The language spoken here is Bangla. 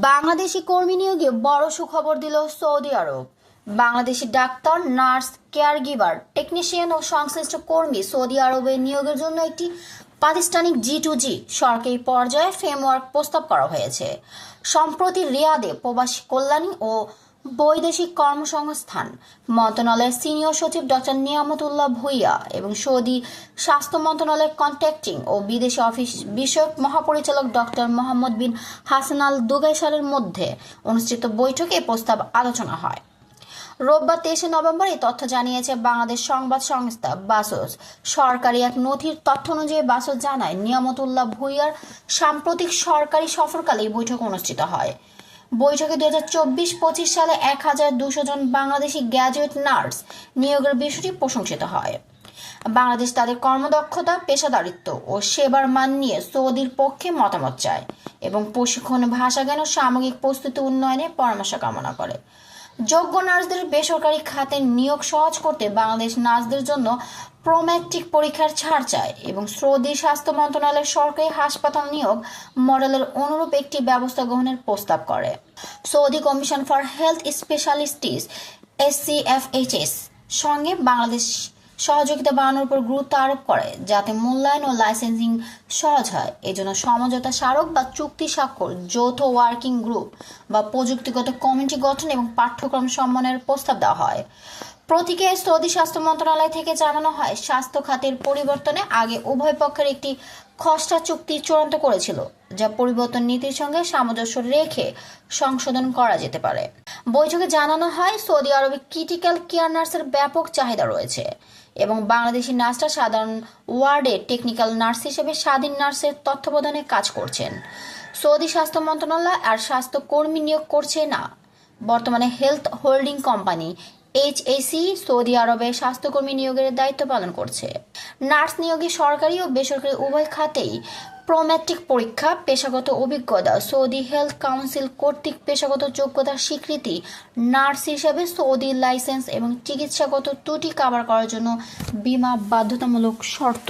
বাংলাদেশি কর্মী নিয়োগে বড় সুখবর দিল সৌদি আরব। Bangladeshi doctor, nurse, caregiver, technician ও সংশ্লিষ্ট কর্মী সৌদি আরবে নিয়োগের জন্য একটি প্রাতিষ্ঠানিক G2G সরকারি পর্যায়ে ফ্রেমওয়ার্ক প্রস্তাব করা হয়েছে। সম্প্রতি রিয়াদে প্রবাসী কল্যাণ ও বৈদেশিক কর্মসংস্থান মন্ত্রণালয়ের সিনিয়র সচিব ডক্টর নিয়ামতুল্লাহ ভূঁইয়া এবং সৌদি স্বাস্থ্য মন্ত্রণালয়ের কন্ট্রাক্টিং ও বিদেশি অফিস বিষয়ক মহাপরিচালক ডক্টর মোহাম্মদ বিন হাসান আল দুগাইসারের মধ্যে অনুষ্ঠিত বৈঠকে এ প্রস্তাব আলোচনা হয়। রোববার 23 নভেম্বর এই তথ্য জানিয়েছে বাংলাদেশ সংবাদ সংস্থা বাসস। সরকারি এক নথির তথ্য অনুযায়ী বাসস জানায়, নিয়ামতুল্লাহ ভূঁইয়ার সাম্প্রতিক সরকারি সফরকালে এই বৈঠক অনুষ্ঠিত হয়। বৈঠকে 2024-25 সালে 1200 জন বাংলাদেশি গ্র্যাজুয়েট নার্স নিয়োগের বিষয়টি প্রশংসিত হয়। বাংলাদেশ তাদের কর্মদক্ষতা, পেশাদারিত্ব ও সেবার মান নিয়ে সৌদির পক্ষে মতামত চায় এবং প্রশিক্ষণ, ভাষাজ্ঞান ও সামগ্রিক প্রস্তুতি উন্নয়নে পরামর্শ কামনা করে। যোগ্য নার্সদের বেসরকারি খাতে নিয়োগ সহজ করতে বাংলাদেশ নার্সদের জন্য প্রোমেট্রিক পরীক্ষার ছাড় চায় এবং সৌদি স্বাস্থ্য মন্ত্রণালয়ের সরকারি হাসপাতাল নিয়োগ মডেলের অনুরূপ একটি ব্যবস্থা গ্রহণের প্রস্তাব করে। Saudi commission for health specialties SCFHS সঙ্গে বাংলাদেশ সহযোগিতা বাড়ানোর উপর গুরুত্ব আরোপ করে, যাতে মূল্যায়ন ও লাইসেন্সিং সহজ হয়। এজন্য সমঝোতা স্মারক বা চুক্তি স্বাক্ষর, যৌথ ওয়ার্কিং গ্রুপ বা প্রযুক্তিগত কমিটি গঠন এবং পাঠ্যক্রম সম্মানের প্রস্তাব দেওয়া হয়। প্রতিক্রিয়ায় সৌদি স্বাস্থ্য মন্ত্রণালয় থেকে জানানো হয়, স্বাস্থ্য খাতের পরিবর্তনে আগে উভয় পক্ষের একটি খসড়া চুক্তি চূড়ান্ত করেছিল, যা পরিবর্তন নীতির সঙ্গে সামঞ্জস্য রেখে সংশোধন করা যেতে পারে। বৈঠকে জানানো হয়, সৌদি আরবে ক্রিটিক্যাল কেয়ার নার্সের ব্যাপক চাহিদা রয়েছে এবং বাংলাদেশি নার্সরা সাধারণ ওয়ার্ডে টেকনিক্যাল নার্স হিসেবে স্বাধীন নার্সের তত্ত্বাবধানে কাজ করছেন। সৌদি স্বাস্থ্য মন্ত্রণালয় আর স্বাস্থ্য কর্মী নিয়োগ করছে না। বর্তমানে health holding company HAC Saudi আরবে স্বাস্থ্যকর্মী নিয়োগের দায়িত্ব পালন করছে। নার্স নিয়োগে সরকারি ও বেসরকারি উভয় খাতেই প্রোমেট্রিক পরীক্ষা, পেশাগত অভিজ্ঞতা, সৌদি হেলথ কাউন্সিল কর্তৃক পেশাগত যোগ্যতার স্বীকৃতি, নার্স হিসেবে সৌদি লাইসেন্স এবং চিকিৎসাগত ত্রুটি কভার করার জন্য বীমা বাধ্যতামূলক শর্ত।